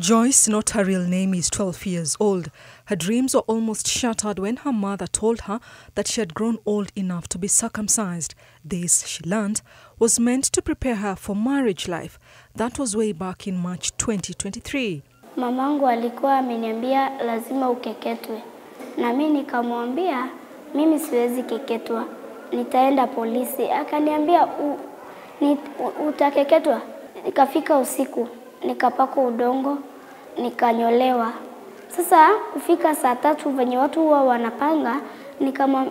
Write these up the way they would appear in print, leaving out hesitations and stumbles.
Joyce, not her real name, is 12 years old. Her dreams were almost shattered when her mother told her that she had grown old enough to be circumcised. This, she learned, was meant to prepare her for marriage life. That was way back in March 2023. Mamangu alikuwa ameniambia lazima ukeketwe. Na mimi nikamwambia mimi siwezi keketwa. Nitaenda polisi. Akaniambia utakeketwa. Nikafika usiku, nikapakwa udongo, nikanyolewa. Sasa kufika saa 3 venye watu huwa wanapanga,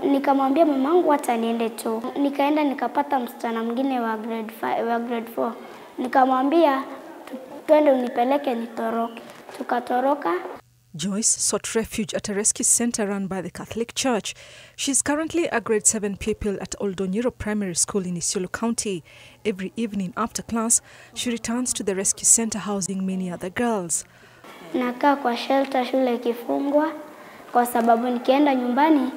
nikamwambia mamangu hata niende tu. Nikaenda nikapata msichana mwingine wa grade 4. Nikamwambia twende unipeleke nitoroke. Tukatoroka. Joyce sought refuge at a rescue center run by the Catholic Church. She's currently a grade 7 pupil at Oldonyiro Primary School in Isiolo County. Every evening after class, she returns to the rescue center housing many other girls. Nakaa kwa shelter shule ikifungwa kwa sababu nikienda nyumbani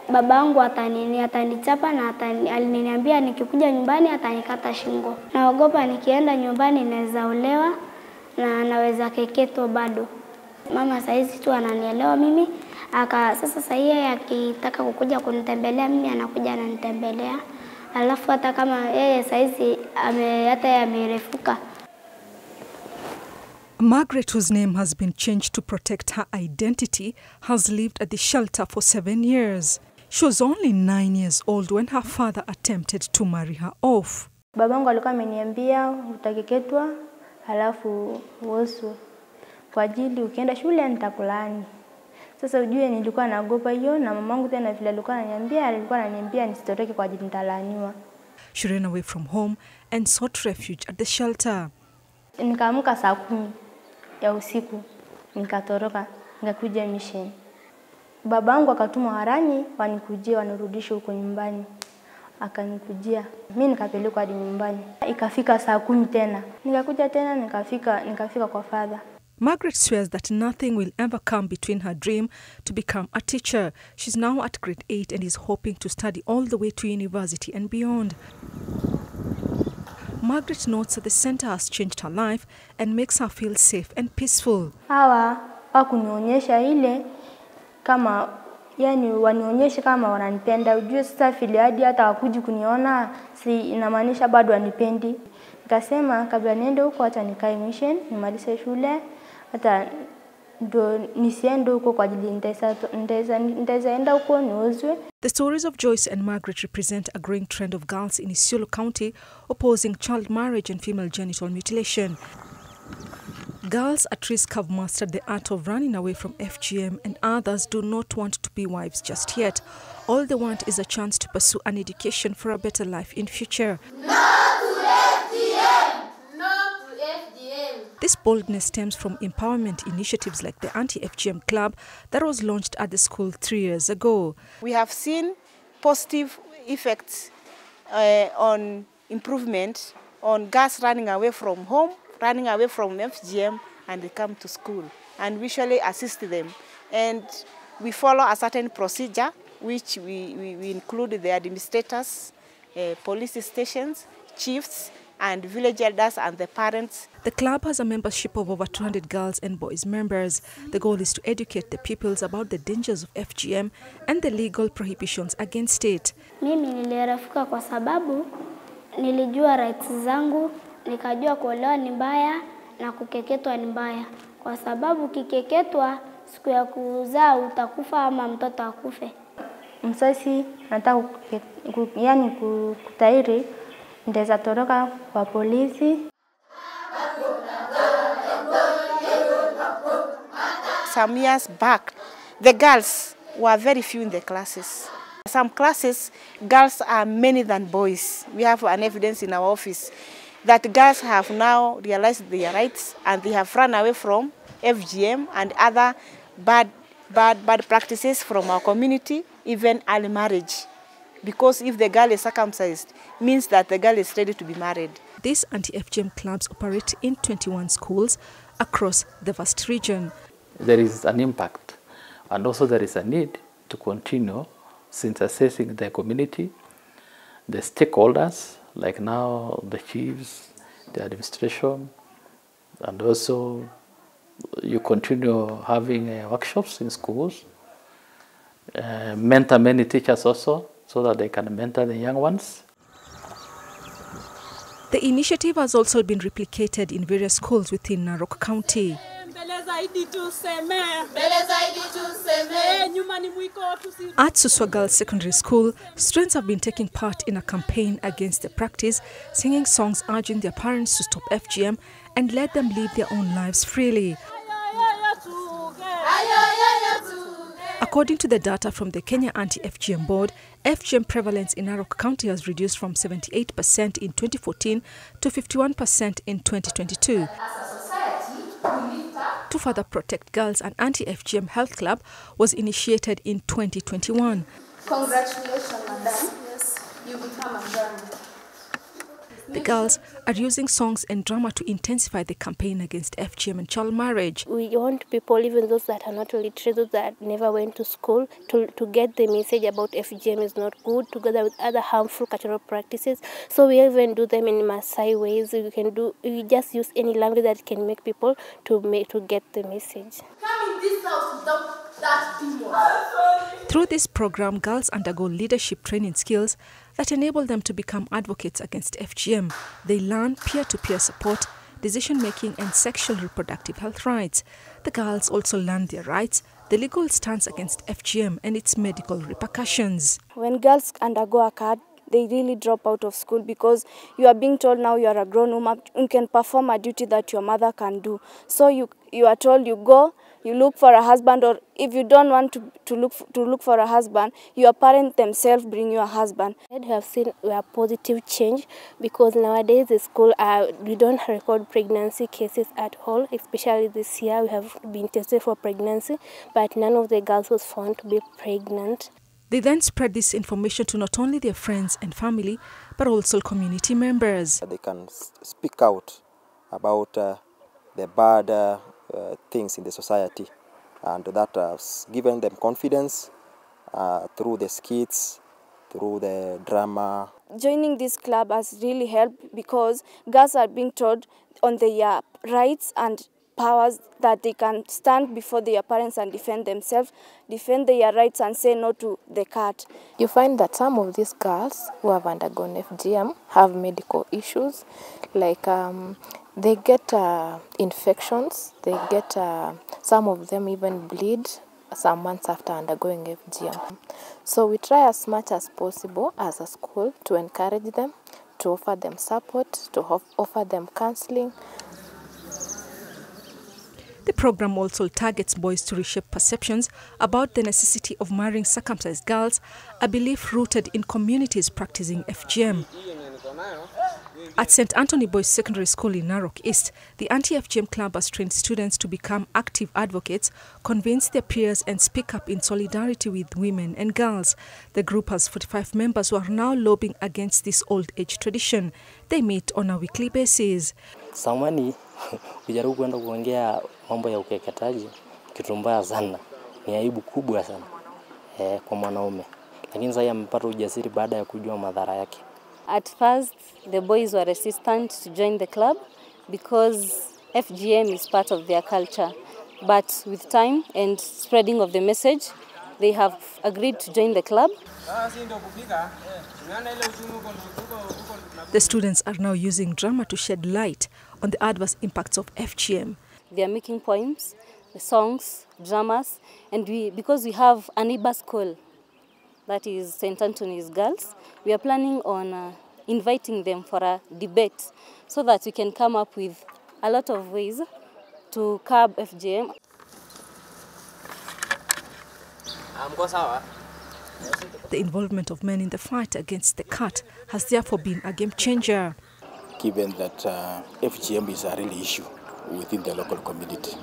babangu atanichapa na aliniambia nikikuja nyumbani atanikata shingo. Naogopa nikienda nyumbani naweza olewa na naweza keketwa bado. Mama saizi tu ananielewa mimi. Sasa sasa yeye akitaka kukuja kunitembelea mimi anakuja ananitembelea. Alafu hata kama yeye saizi hata amerefuka. Margaret, whose name has been changed to protect her identity, has lived at the shelter for 7 years. She was only 9 years old when her father attempted to marry her off. Babangu alikuwa ameniambia utakeketwa halafu uosu. Kwa ajili ukienda shule nitakulaani. Sasa ujue nilikuwa naogopa hiyo na mamangu tena vile alikuwa ananiambia nisitoroke kwa ajili nitalaaniwa. She ran away from home and sought refuge at the shelter. Nikaamka saa 10 ya usiku, nikatoroka, nikakuja mission. Babangu akatuma harani wanikujie wanirudishe huko nyumbani. Akanikujia. Mimi nikapelekwa hadi nyumbani. Ikafika saa 10 tena. Nikakuja tena nikafika kwa father. Margaret swears that nothing will ever come between her dream to become a teacher. She's now at grade 8 and is hoping to study all the way to university and beyond. Margaret notes that the center has changed her life and makes her feel safe and peaceful. Hawa wakunionyesha ile kama wanionyeshe kama wananipenda. Ujue sasa vile hadi hata wakuji kuniona si inamaanisha bado wanipendi. Nikasema kabla niende huko acha nikae mission, nimalize shule. Hata ndo nisiende huko kwa ajili nitaenda huko niozwe. The stories of Joyce and Margaret represent a growing trend of girls in Isiolo County opposing child marriage and female genital mutilation. Girls at risk have mastered the art of running away from FGM, and others do not want to be wives just yet. All they want is a chance to pursue an education for a better life in future. This boldness stems from empowerment initiatives like the ANTI FGM club that was launched at the school 3 years ago. We have seen positive effects on improvement on girls running away from home, running away from FGM, and they come to school. And we usually assist them. And we follow a certain procedure, which we include the administrators, police stations, chiefs, and village elders and the parents. The club has a membership of over 200 girls and boys members. The goal is to educate the pupils about the dangers of FGM and the legal prohibitions against it. Mimi nilirafika kwa sababu nilijua rights zangu, nikajua kuolewa ni mbaya na kukeketwa ni mbaya. Kwa sababu kikeketwa siku ya kuzaa utakufa ama mtoto akufe. Msasi nataka kutairi ndeza toroka kwa polisi. Some years back, the girls were very few in the classes. Some classes, girls are many than boys. We have an evidence in our office that girls have now realized their rights and they have run away from FGM and other bad practices from our community, even early marriage. Because if the girl is circumcised, means that the girl is ready to be married. These anti-FGM clubs operate in 21 schools across the vast region. There is an impact, and also there is a need to continue sensitizing the community, the stakeholders, like now the chiefs, the administration, and also You continue having workshops in schools, mentor many teachers also, so that they can mentor the young ones. The initiative has also been replicated in various schools within Narok County. At Suswa Girls Secondary School, students have been taking part in a campaign against the practice, singing songs urging their parents to stop FGM and let them live their own lives freely. According to the data from the Kenya Anti FGM board, FGM prevalence in Narok County has reduced from 78% in 2014 to 51% in 2022. To further protect girls, an Anti FGM health club was initiated in 2021. Congratulations, madam. Yes, you become a grandma. The girls are using songs and drama to intensify the campaign against FGM and child marriage. We want people, even those that are not literate, those that never went to school, to get the message about FGM is not good, together with other harmful cultural practices. So we even do them in Maasai ways. We just use any language that can make people to get the message. Come in this house without that demon. Through this program, girls undergo leadership training skills that enable them to become advocates against FGM. They learn peer-to-peer support, decision-making and sexual reproductive health rights. The girls also learn their rights, the legal stance against FGM and its medical repercussions. When girls undergo a CAD, they really drop out of school because you are being told now you are a grown woman, you can perform a duty that your mother can do. So you are told you go, you look for a husband, or if you don't want to look for a husband, your parents themselves bring you a husband. We have seen a positive change because nowadays the school we don't record pregnancy cases at all. Especially this year we have been tested for pregnancy, but none of the girls was found to be pregnant. They then spread this information to not only their friends and family, but also community members. They can speak out about the bad things in the society, and that has given them confidence through the skits, through the drama. Joining this club has really helped because girls are being taught on their rights and powers, that they can stand before their parents and defend themselves, defend their rights and say no to the cat. You find that some of these girls who have undergone FGM have medical issues, like they get infections, they get, some of them even bleed some months after undergoing FGM. So we try as much as possible as a school to encourage them, to offer them support, to offer them counseling. The program also targets boys to reshape perceptions about the necessity of marrying circumcised girls, a belief rooted in communities practicing FGM. At St. Anthony Boys Secondary School in Narok East, the Anti FGM Club has trained students to become active advocates, convince their peers and speak up in solidarity with women and girls. The group has 45 members who are now lobbying against this old age tradition. They meet on a weekly basis. Samani kujaribu kwenda kuongea mambo ya ukeketaji kitu mbaya sana, ni aibu kubwa sana kwa mwanaume, lakini sasa amepata ujasiri baada ya kujua madhara yake. At first the boys were resistant to join the club because FGM is part of their culture, but with time and spreading of the message, they have agreed to join the club. The students are now using drama to shed light on the adverse impacts of FGM. They are making poems, songs, dramas, and because we have a neighbor school, that is St. Anthony's Girls, we are planning on inviting them for a debate so that we can come up with a lot of ways to curb FGM. The involvement of men in the fight against the cat has therefore been a game changer. Given that FGM is a real issue within the local community,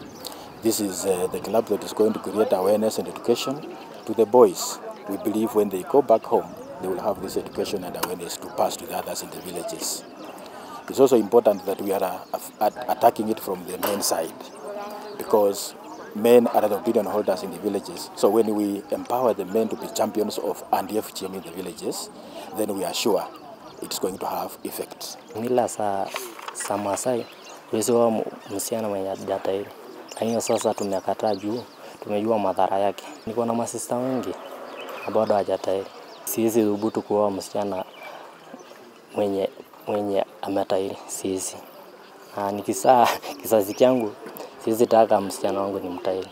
this is the club that is going to create awareness and education to the boys. We believe when they go back home, they will have this education and awareness to pass to the others in the villages. It's also important that we are attacking it from the men's side, because men are the opinion holders in the villages. So when we empower the men to be champions of anti-FGM in the villages, then we are sure it's going to have effects. Mila sa Maasai, uwezo wa msichana mwenye hajatahiri lakini sasa tumekataa juu tumejua madhara yake. Niko na masista wengi bado hajatahiri. Siwezi dhubutu kuoa msichana mwenye ametahiri, siwezi. Nikisaa kizazi changu siwezi taka msichana wangu ni mtahiri.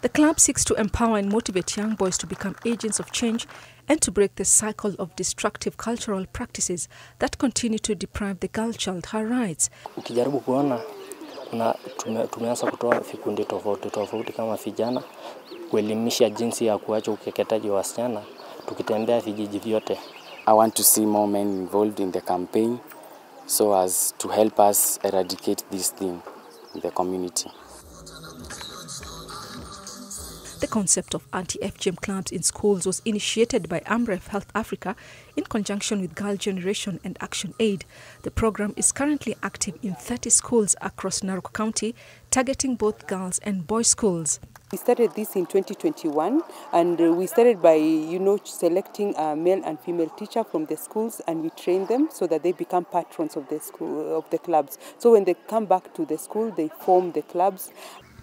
The club seeks to empower and motivate young boys to become agents of change and to break the cycle of destructive cultural practices that continue to deprive the girl child her rights. Ukijaribu kuona tumeanza kutoa vikundi tofauti kama vijana kuelimisha jinsi ya kuacha ukeketaji wa wasichana tukitembea vijiji vyote. I want to see more men involved in the campaign so as to help us eradicate this thing in the community. The concept of anti-FGM clubs in schools was initiated by AMREF Health Africa in conjunction with Girl Generation and Action Aid. The program is currently active in 30 schools across Narok County, targeting both girls and boys' schools. We started this in 2021, and we started by, selecting a male and female teacher from the schools, and we train them so that they become patrons of the school, of the clubs. So when they come back to the school, they form the clubs.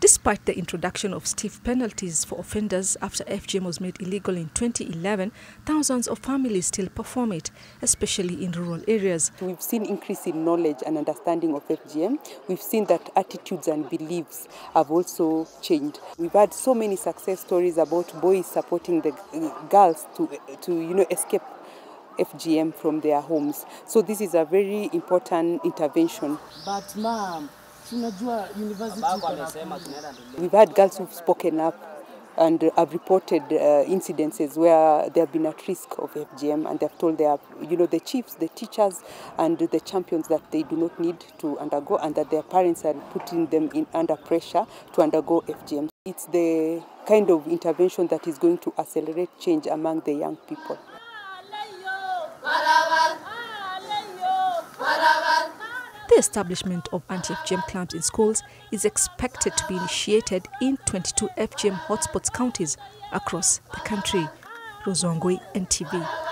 Despite the introduction of stiff penalties for offenders after FGM was made illegal in 2011, thousands of families still perform it, especially in rural areas. We've seen increase in knowledge and understanding of FGM. We've seen that attitudes and beliefs have also changed. We've had so many success stories about boys supporting the girls to escape FGM from their homes. So this is a very important intervention. But ma'am, we've had girls who've spoken up and have reported incidences where they have been at risk of FGM, and they've told the chiefs, the teachers, and the champions that they do not need to undergo, and that their parents are putting them under pressure to undergo FGM. It's the kind of intervention that is going to accelerate change among the young people. The establishment of anti-FGM clubs in schools is expected to be initiated in 22 FGM hotspots counties across the country. Rozongwe, NTV.